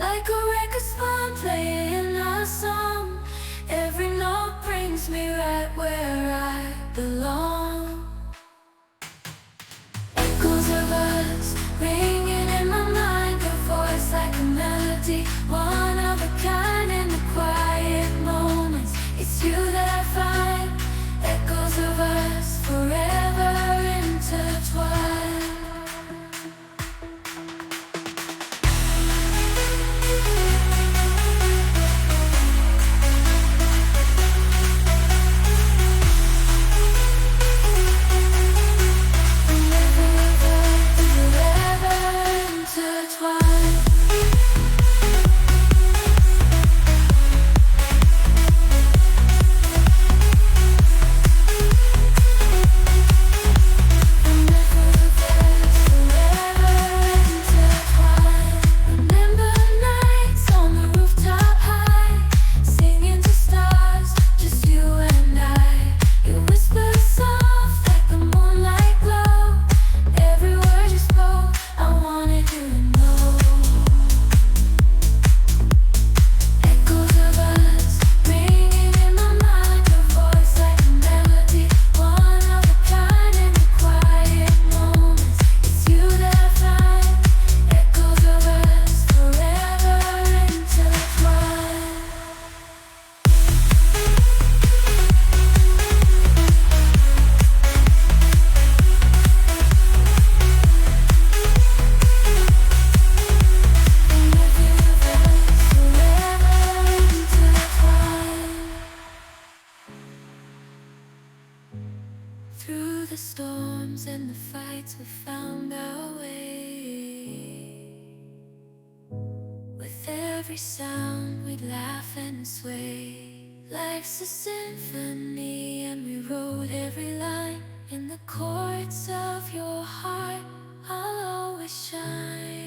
like a record spun playing our song. Every note brings me right where I belong. Echoes of us ringing in my mind, your voice like a melody, one of a kind in the quiet moments. It's you that I find, echoes of us forever intertwined. Through the storms and the fights, we found our way. With every sound, we'd laugh and sway. Life's a symphony, and we wrote every line in the chords of your heart. I'll always shine.